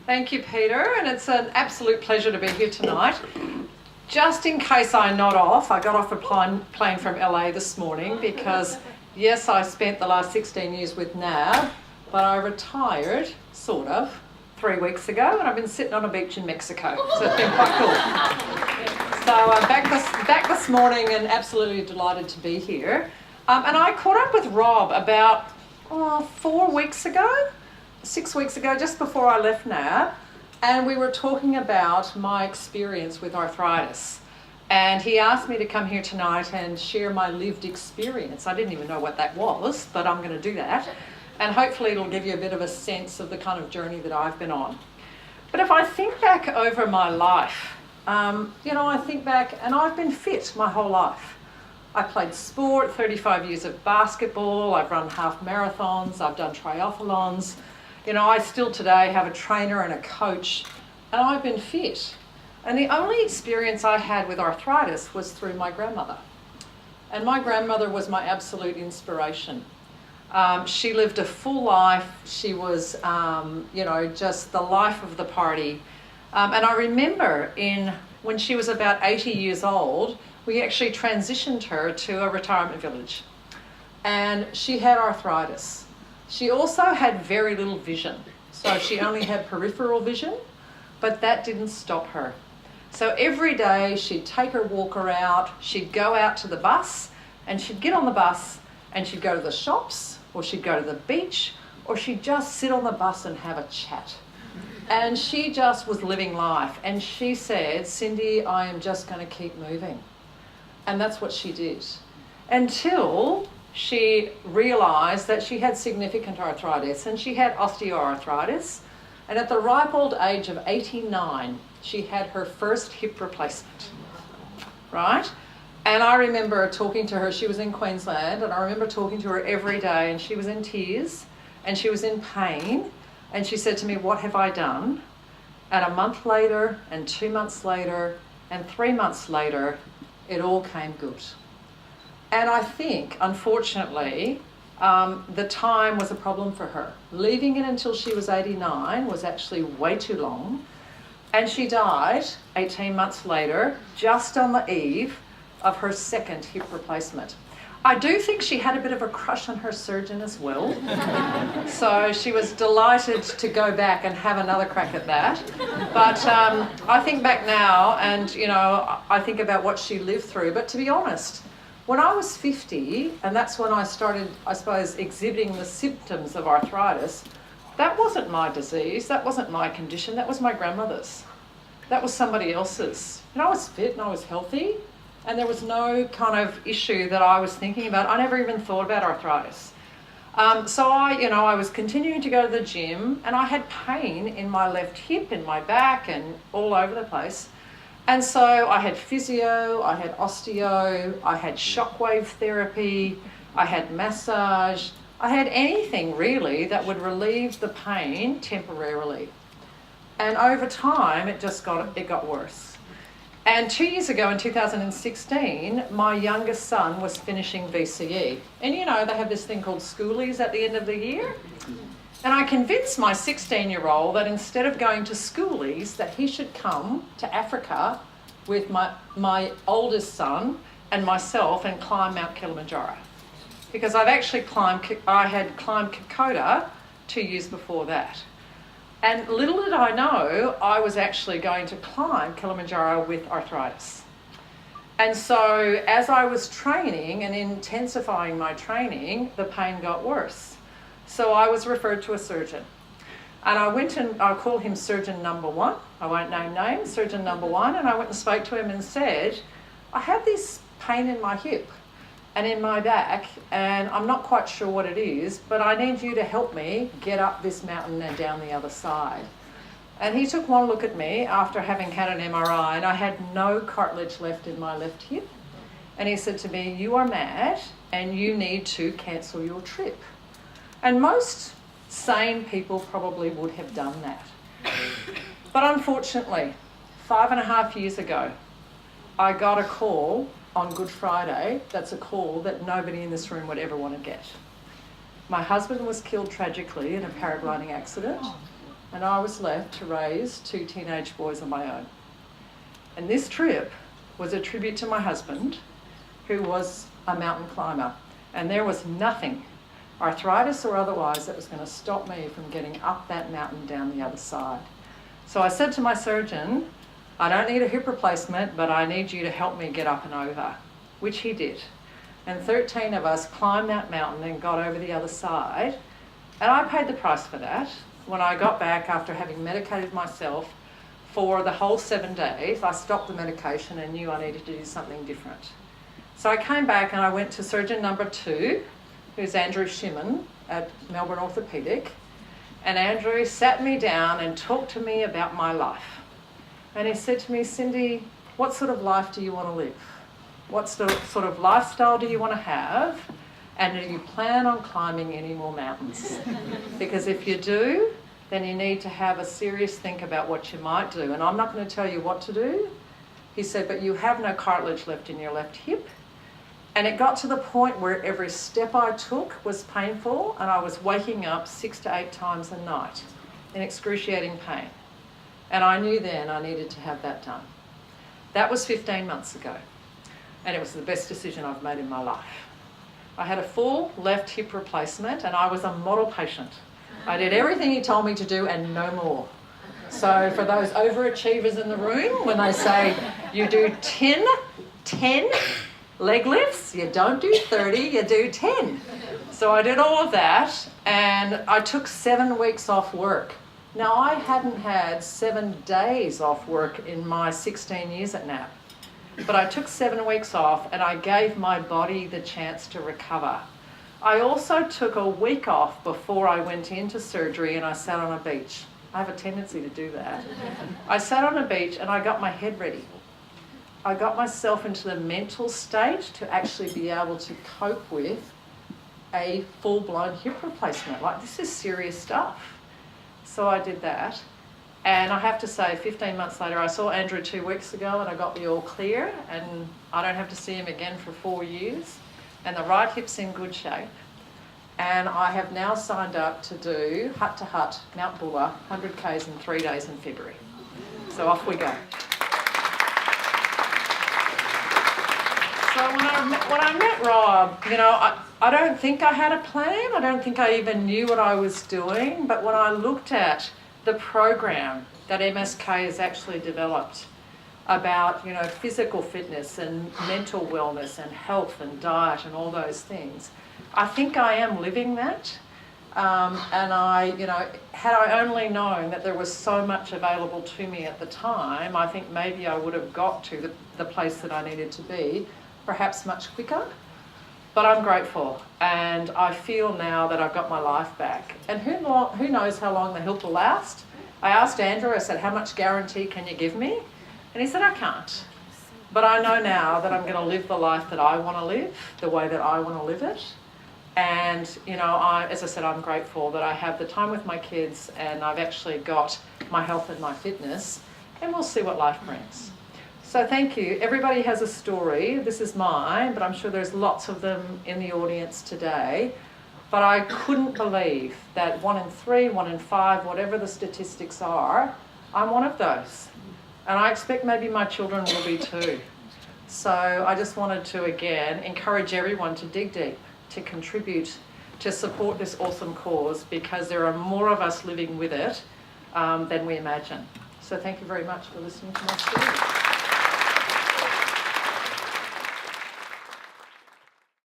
Thank you, Peter, and it's an absolute pleasure to be here tonight. Just in case I nod off, I got off a plane from LA this morning because, yes, I spent the last 16 years with NAB, but I retired, sort of, 3 weeks ago, and I've been sitting on a beach in Mexico, so it's been quite cool. So I'm back this morning and absolutely delighted to be here. And I caught up with Rob about 4 weeks ago, 6 weeks ago, just before I left NAB, and we were talking about my experience with arthritis. And he asked me to come here tonight and share my lived experience. I didn't even know what that was, but I'm going to do that. And hopefully it'll give you a bit of a sense of the kind of journey that I've been on. But if I think back over my life, I think back, and I've been fit my whole life. I played sport, 35 years of basketball, I've run half marathons, I've done triathlons. I still today have a trainer and a coach, and I've been fit. And the only experience I had with arthritis was through my grandmother. And my grandmother was my absolute inspiration. She lived a full life. She was, just the life of the party. And I remember when she was about 80 years old, we actually transitioned her to a retirement village. And she had arthritis. She also had very little vision. So she only had peripheral vision, but that didn't stop her. So every day she'd take her walker out, she'd go out to the bus, and she'd get on the bus and she'd go to the shops, or she'd go to the beach, or she'd just sit on the bus and have a chat. And she just was living life. And she said, "Cindy, I am just going to keep moving." And that's what she did. Until she realised that she had significant arthritis, and she had osteoarthritis. And at the ripe old age of 89, she had her first hip replacement, right? And I remember talking to her. She was in Queensland, and I remember talking to her every day, and she was in tears, and she was in pain. And she said to me, "What have I done?" And a month later, and 2 months later, and 3 months later, it all came good. And I think, unfortunately, the time was a problem for her. Leaving it until she was 89 was actually way too long. And she died 18 months later, just on the eve of her second hip replacement. I do think she had a bit of a crush on her surgeon as well. So she was delighted to go back and have another crack at that. But I think back now and, I think about what she lived through. But to be honest, when I was 50, and that's when I started, I suppose, exhibiting the symptoms of arthritis, that wasn't my disease, that wasn't my condition, that was my grandmother's. That was somebody else's. And I was fit and I was healthy, and there was no kind of issue that I was thinking about. I never even thought about arthritis. So I was continuing to go to the gym, and I had pain in my left hip, in my back, and all over the place. And so I had physio, I had osteo, I had shockwave therapy, I had massage, I had anything really that would relieve the pain temporarily. And over time, it got worse. And 2 years ago, in 2016, my youngest son was finishing VCE. And they have this thing called schoolies at the end of the year. And I convinced my 16-year-old that instead of going to schoolies, that he should come to Africa with my oldest son and myself and climb Mount Kilimanjaro. Because I had climbed Kokoda 2 years before that. And little did I know, I was actually going to climb Kilimanjaro with arthritis. And so as I was training and intensifying my training, the pain got worse. So I was referred to a surgeon. And I went and I call him surgeon number one. I won't name names, surgeon number one. And I went and spoke to him and said, "I have this pain in my hip and in my back, and I'm not quite sure what it is, but I need you to help me get up this mountain and down the other side." And he took one look at me after having had an MRI, and I had no cartilage left in my left hip. And he said to me, "You are mad and you need to cancel your trip." And most sane people probably would have done that. But unfortunately, 5.5 years ago, I got a call on Good Friday. That's a call that nobody in this room would ever want to get. My husband was killed tragically in a paragliding accident. and I was left to raise 2 teenage boys on my own. And this trip was a tribute to my husband, who was a mountain climber. And there was nothing, arthritis or otherwise, that was going to stop me from getting up that mountain down the other side. So I said to my surgeon, I don't need a hip replacement, but I need you to help me get up and over, which he did. And 13 of us climbed that mountain and got over the other side. And I paid the price for that. When I got back after having medicated myself for the whole 7 days, I stopped the medication and knew I needed to do something different. So I came back and I went to surgeon number 2, who's Andrew Shimon at Melbourne Orthopaedic. And Andrew sat me down and talked to me about my life. And he said to me, Cindy, what sort of life do you want to live? What sort of lifestyle do you want to have? And do you plan on climbing any more mountains? Because if you do, then you need to have a serious think about what you might do. And I'm not going to tell you what to do. He said, but you have no cartilage left in your left hip. And it got to the point where every step I took was painful, and I was waking up 6 to 8 times a night in excruciating pain. And I knew then I needed to have that done. That was 15 months ago. And it was the best decision I've made in my life. I had a full left hip replacement, and I was a model patient. I did everything he told me to do and no more. So for those overachievers in the room, when they say you do 10 leg lifts, you don't do 30, you do 10. So I did all of that, and I took 7 weeks off work. Now, I hadn't had 7 days off work in my 16 years at NAP, but I took 7 weeks off and I gave my body the chance to recover. I also took a week off before I went into surgery, and I sat on a beach. I have a tendency to do that. I sat on a beach and I got my head ready. I got myself into the mental state to actually be able to cope with a full-blown hip replacement. Like, this is serious stuff. So I did that. And I have to say, 15 months later, I saw Andrew 2 weeks ago and I got the all clear, and I don't have to see him again for 4 years. And the right hip's in good shape. And I have now signed up to do Hut to Hut, Mount Buller, 100 Ks in 3 days in February. So off we go. So when I met Rob, you know, I don't think I had a plan. I don't think I even knew what I was doing. But when I looked at the program that MSK has actually developed about, you know, physical fitness and mental wellness and health and diet and all those things, I think I am living that. And I, you know, had I only known that there was so much available to me at the time, I think maybe I would have got to the place that I needed to be, perhaps much quicker. But I'm grateful, and I feel now that I've got my life back. And who knows how long the help will last? I asked Andrew, I said, how much guarantee can you give me? And he said, I can't. But I know now that I'm going to live the life that I want to live, the way that I want to live it. And, you know, as I said, I'm grateful that I have the time with my kids, and I've actually got my health and my fitness, and we'll see what life brings. So thank you. Everybody has a story. This is mine, but I'm sure there's lots of them in the audience today. But I couldn't believe that 1 in 3, 1 in 5, whatever the statistics are, I'm one of those. And I expect maybe my children will be too. So I just wanted to, again, encourage everyone to dig deep, to contribute, to support this awesome cause, because there are more of us living with it than we imagine. So thank you very much for listening to my story.